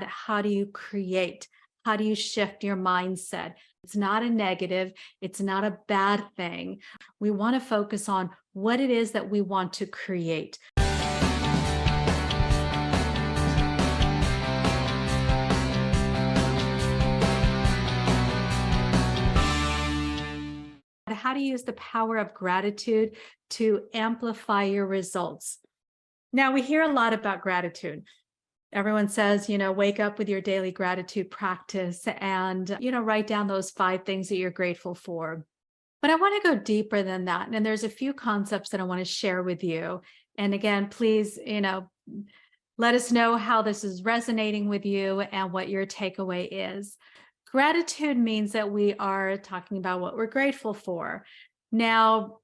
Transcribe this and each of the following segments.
How do you create? How do you shift your mindset? It's not a negative. It's not a bad thing. We want to focus on what it is that we want to create. How to use the power of gratitude to amplify your results. Now, we hear a lot about gratitude. Everyone says, wake up with your daily gratitude practice and, write down those 5 things that you're grateful for. But I want to go deeper than that. And there's a few concepts that I want to share with you. And again, please, let us know how this is resonating with you and what your takeaway is. Gratitude means that we are talking about what we're grateful for. Now,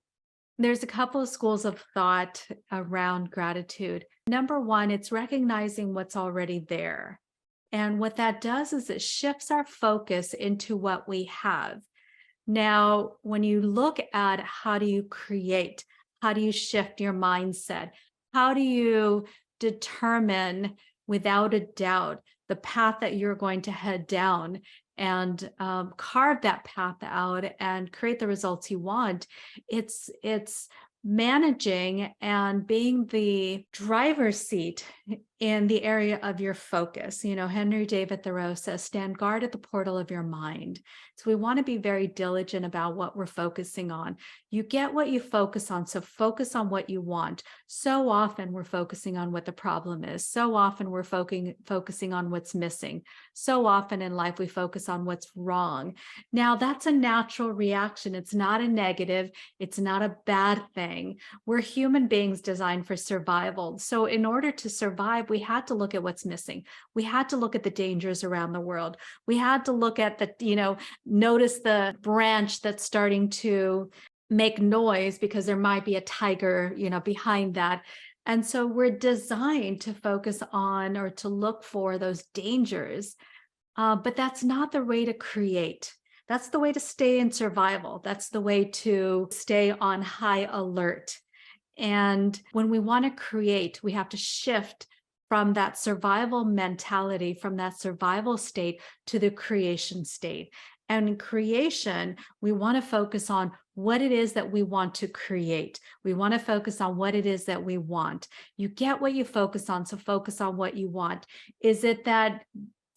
there's a couple of schools of thought around gratitude. Number one, it's recognizing what's already there. And what that does is it shifts our focus into what we have. Now, when you look at how do you create, how do you shift your mindset, how do you determine without a doubt the path that you're going to head down and carve that path out and create the results you want, it's managing and being the driver's seat in the area of your focus. Henry David Thoreau says, stand guard at the portal of your mind. So we want to be very diligent about what we're focusing on. You get what you focus on, so focus on what you want. So often we're focusing on what the problem is. So often we're focusing on what's missing. So often in life we focus on what's wrong. Now, that's a natural reaction. It's not a negative. It's not a bad thing. We're human beings designed for survival. So in order to survive, we had to look at what's missing. We had to look at the dangers around the world. We had to look at notice the branch that's starting to make noise because there might be a tiger, behind that. And so we're designed to focus on or to look for those dangers. But that's not the way to create. That's the way to stay in survival. That's the way to stay on high alert. And when we want to create, we have to shift from that survival mentality, from that survival state to the creation state. And in creation, we want to focus on what it is that we want to create. We want to focus on what it is that we want. You get what you focus on, so focus on what you want. Is it that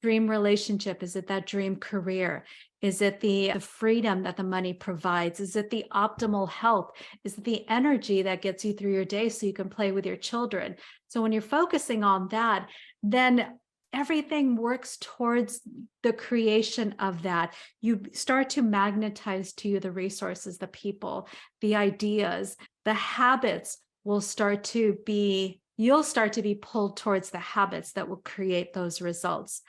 dream relationship? Is it that dream career? Is it the freedom that the money provides? Is it the optimal health? Is it the energy that gets you through your day so you can play with your children? So when you're focusing on that, then everything works towards the creation of that. You start to magnetize to you the resources, the people, the ideas, the habits will start to be, you'll start to be pulled towards the habits that will create those results.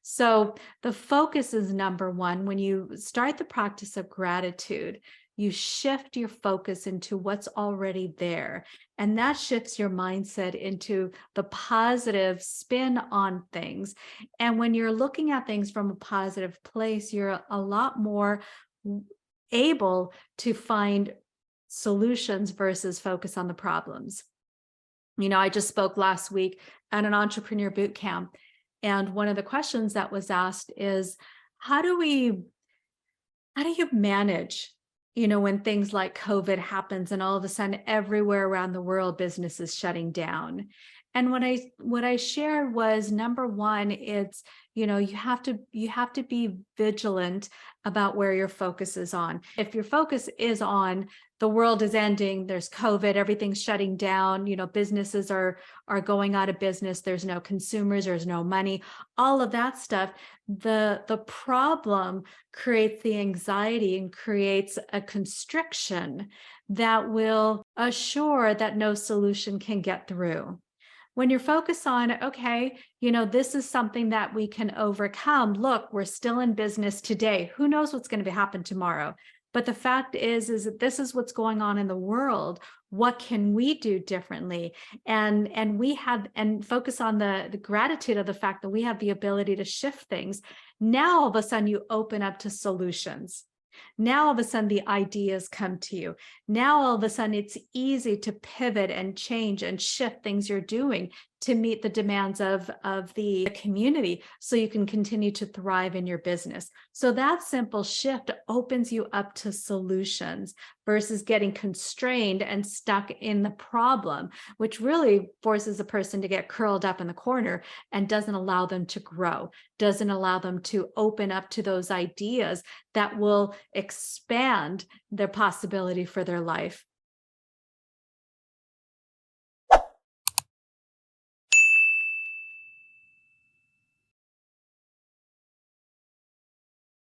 So the focus is number one. When you start the practice of gratitude, you shift your focus into what's already there. And that shifts your mindset into the positive spin on things. And when you're looking at things from a positive place, you're a lot more able to find solutions versus focus on the problems. I just spoke last week at an entrepreneur boot camp. And one of the questions that was asked is, how do you manage, when things like COVID happens and all of a sudden everywhere around the world, business is shutting down? And what I shared was, number one, it's, you have to be vigilant about where your focus is on. If your focus is on the world is ending, there's COVID, everything's shutting down, businesses are going out of business, there's no consumers, there's no money, all of that stuff, the problem creates the anxiety and creates a constriction that will assure that no solution can get through. When you're focused on, okay, this is something that we can overcome. Look, we're still in business today. Who knows what's going to happen tomorrow? But the fact is that this is what's going on in the world. What can we do differently? And focus on the gratitude of the fact that we have the ability to shift things. Now, all of a sudden, you open up to solutions. Now, all of a sudden, the ideas come to you. Now, all of a sudden, it's easy to pivot and change and shift things you're doing to meet the demands of the community so you can continue to thrive in your business. So that simple shift opens you up to solutions versus getting constrained and stuck in the problem, which really forces a person to get curled up in the corner and doesn't allow them to grow, doesn't allow them to open up to those ideas that will expand their possibility for their life.